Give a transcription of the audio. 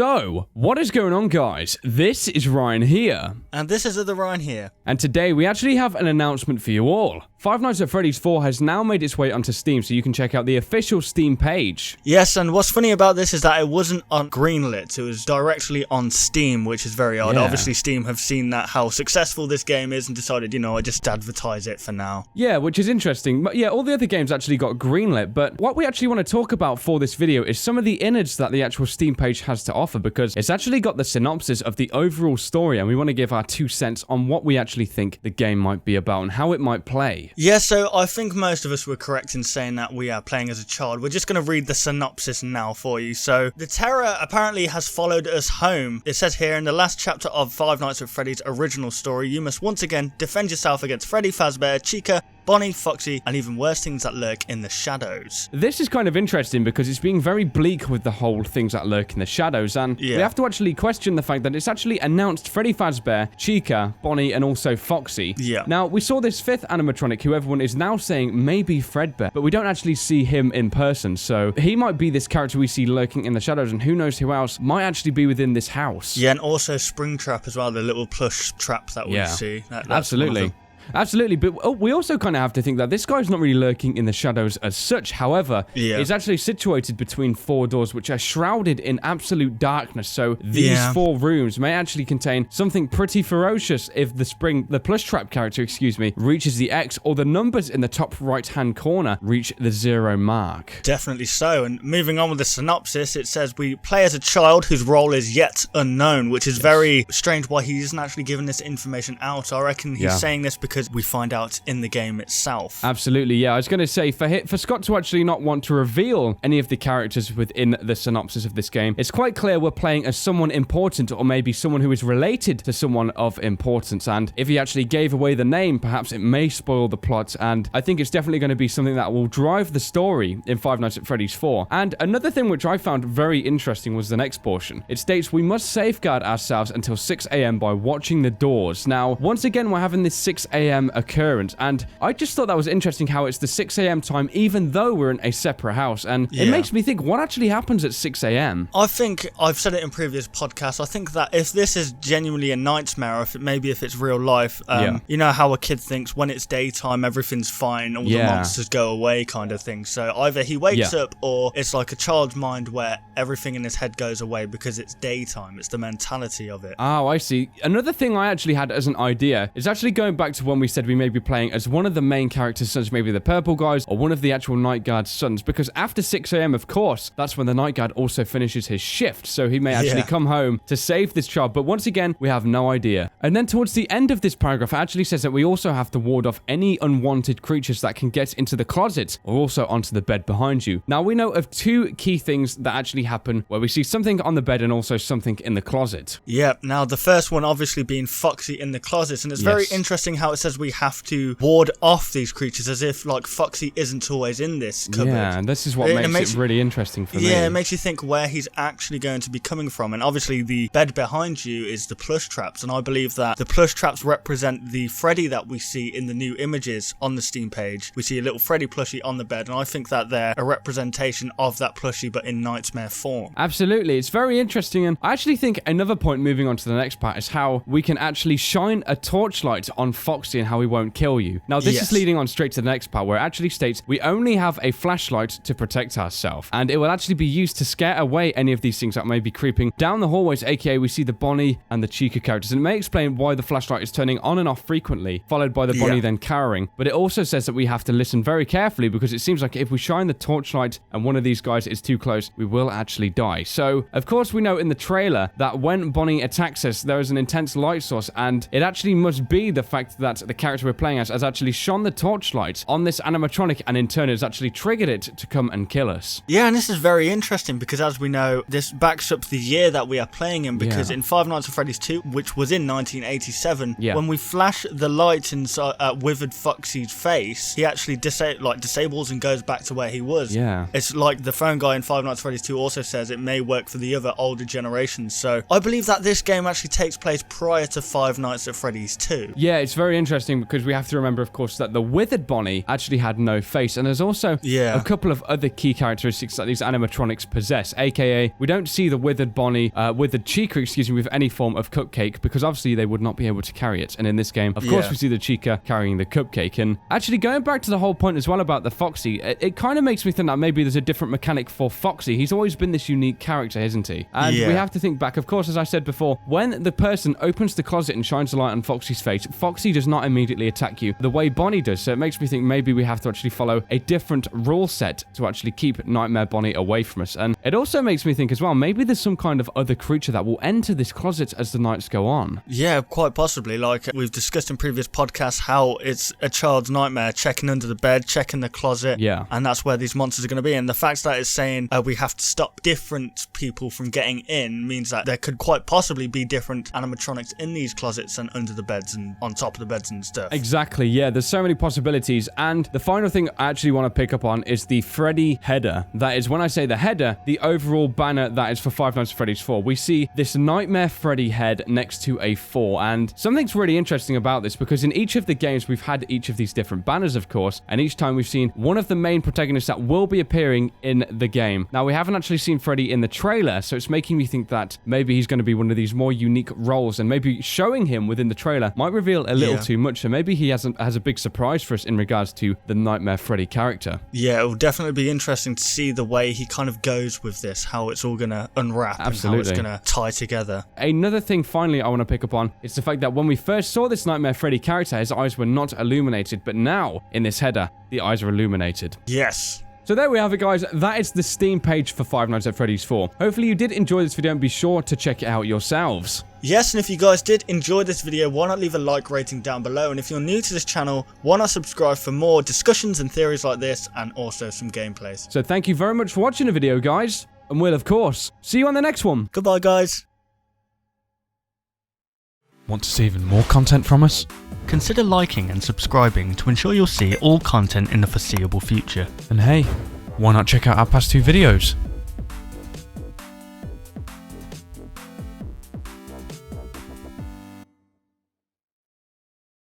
So, what is going on, guys? This is Ryan here. And this is the Ryan here. And today we actually have an announcement for you all. Five Nights at Freddy's 4 has now made its way onto Steam, so you can check out the official Steam page. Yes, and what's funny about this is that it wasn't on greenlit, it was directly on Steam, which is very odd. Yeah. Obviously, Steam have seen that how successful this game is and decided, I just advertise it for now. Yeah, which is interesting. But yeah, all the other games actually got greenlit, but what we actually want to talk about for this video is some of the innards that the actual Steam page has to offer, because it's actually got the synopsis of the overall story, and we want to give our 2 cents on what we actually think the game might be about and how it might play. Yeah, so I think most of us were correct in saying that we are playing as a child. We're just going to read the synopsis now for you. So, the terror apparently has followed us home. It says here, in the last chapter of Five Nights at Freddy's original story, you must once again defend yourself against Freddy Fazbear, Chica, Bonnie, Foxy, and even worse things that lurk in the shadows. This is kind of interesting because it's being very bleak with the whole things that lurk in the shadows, and we have to actually question the fact that it's actually announced Freddy Fazbear, Chica, Bonnie, and also Foxy. Yeah. Now, we saw this 5th animatronic who everyone is now saying may be Fredbear, but we don't actually see him in person, so he might be this character we see lurking in the shadows, and who knows who else might actually be within this house. Yeah, and also Springtrap as well, the little plush trap that we see. Absolutely. Absolutely, but we also kind of have to think that this guy's not really lurking in the shadows as such. However, he's actually situated between 4 doors which are shrouded in absolute darkness, so these 4 rooms may actually contain something pretty ferocious if the plush trap character, reaches the X, or the numbers in the top right-hand corner reach the 0 mark. Definitely so, and moving on with the synopsis, it says we play as a child whose role is yet unknown, which is very strange why he isn't actually giving this information out. I reckon he's saying this because we find out in the game itself. Absolutely, yeah. I was going to say, for Scott to actually not want to reveal any of the characters within the synopsis of this game, it's quite clear we're playing as someone important, or maybe someone who is related to someone of importance, and if he actually gave away the name, perhaps it may spoil the plot, and I think it's definitely going to be something that will drive the story in Five Nights at Freddy's 4. And another thing which I found very interesting was the next portion. It states we must safeguard ourselves until 6 a.m. by watching the doors. Now, once again, we're having this 6 a.m. occurrence, and I just thought that was interesting how it's the 6 a.m. time even though we're in a separate house, and it makes me think, what actually happens at 6 a.m? I think I've said it in previous podcasts. I think that if this is genuinely a nightmare, or if it's real life, you know how a kid thinks when it's daytime everything's fine, all the monsters go away kind of thing. So either he wakes up, or it's like a child's mind where everything in his head goes away because it's daytime. It's the mentality of it. Oh, I see. Another thing I actually had as an idea is actually going back to when we said we may be playing as one of the main characters, such as maybe the purple guys or one of the actual night guard's sons, because after 6 a.m, of course, that's when the night guard also finishes his shift, so he may actually come home to save this child, but once again, we have no idea. And then towards the end of this paragraph, it actually says that we also have to ward off any unwanted creatures that can get into the closet or also onto the bed behind you. Now, we know of 2 key things that actually happen where we see something on the bed and also something in the closet. Yep, now the first one obviously being Foxy in the closet, and it's very interesting how it says we have to ward off these creatures, as if like Foxy isn't always in this cupboard. Yeah, and this is what makes it really interesting for me. Yeah, it makes you think where he's actually going to be coming from, and obviously the bed behind you is the plush traps, and I believe that the plush traps represent the Freddy that we see in the new images on the Steam page. We see a little Freddy plushie on the bed, and I think that they're a representation of that plushie but in nightmare form. Absolutely, it's very interesting, and I actually think another point moving on to the next part is how we can actually shine a torchlight on Foxy and how he won't kill you. Now, this is leading on straight to the next part, where it actually states we only have a flashlight to protect ourselves, and it will actually be used to scare away any of these things that may be creeping down the hallways, aka we see the Bonnie and the Chica characters, and it may explain why the flashlight is turning on and off frequently, followed by the Bonnie then cowering, but it also says that we have to listen very carefully, because it seems like if we shine the torchlight and one of these guys is too close, we will actually die. So, of course, we know in the trailer that when Bonnie attacks us, there is an intense light source, and it actually must be the fact that the character we're playing as has actually shone the torchlight on this animatronic, and in turn has actually triggered it to come and kill us. Yeah, and this is very interesting because, as we know, this backs up the year that we are playing in, because in Five Nights at Freddy's 2, which was in 1987, when we flash the light inside Withered Foxy's face, he actually disables and goes back to where he was. Yeah. It's like the phone guy in Five Nights at Freddy's 2 also says it may work for the other older generations, so I believe that this game actually takes place prior to Five Nights at Freddy's 2. Yeah, it's very interesting because we have to remember, of course, that the withered Bonnie actually had no face. And there's also a couple of other key characteristics that these animatronics possess, aka we don't see the withered Bonnie, withered Chica, with any form of cupcake, because obviously they would not be able to carry it. And in this game, of course, we see the Chica carrying the cupcake. And actually going back to the whole point as well about the Foxy, it kind of makes me think that maybe there's a different mechanic for Foxy. He's always been this unique character, isn't he? And we have to think back, of course, as I said before, when the person opens the closet and shines the light on Foxy's face, Foxy does not immediately attack you the way Bonnie does. So it makes me think maybe we have to actually follow a different rule set to actually keep Nightmare Bonnie away from us. And it also makes me think as well, maybe there's some kind of other creature that will enter this closet as the nights go on. Yeah, quite possibly. Like we've discussed in previous podcasts, how it's a child's nightmare, checking under the bed, checking the closet. Yeah. And that's where these monsters are going to be. And the fact that it's saying we have to stop different people from getting in means that there could quite possibly be different animatronics in these closets and under the beds and on top of the beds and stuff. Exactly, yeah. There's so many possibilities. And the final thing I actually want to pick up on is the Freddy header. That is, when I say the header, the overall banner that is for Five Nights at Freddy's 4. We see this Nightmare Freddy head next to a 4. And something's really interesting about this, because in each of the games, we've had each of these different banners, of course. And each time we've seen one of the main protagonists that will be appearing in the game. Now, we haven't actually seen Freddy in the trailer, so it's making me think that maybe he's going to be one of these more unique roles, and maybe showing him within the trailer might reveal a little too much. So maybe he has a big surprise for us in regards to the Nightmare Freddy character. Yeah, it will definitely be interesting to see the way he kind of goes with this, how it's all going to unwrap. Absolutely. And how it's going to tie together. Another thing, finally, I want to pick up on is the fact that when we first saw this Nightmare Freddy character, his eyes were not illuminated, but now, in this header, the eyes are illuminated. Yes. So there we have it, guys. That is the Steam page for Five Nights at Freddy's 4. Hopefully you did enjoy this video and be sure to check it out yourselves. Yes, and if you guys did enjoy this video, why not leave a like rating down below? And if you're new to this channel, why not subscribe for more discussions and theories like this, and also some gameplays. So thank you very much for watching the video, guys. And we'll, of course, see you on the next one. Goodbye, guys. Want to see even more content from us? Consider liking and subscribing to ensure you'll see all content in the foreseeable future. And hey, why not check out our past 2 videos?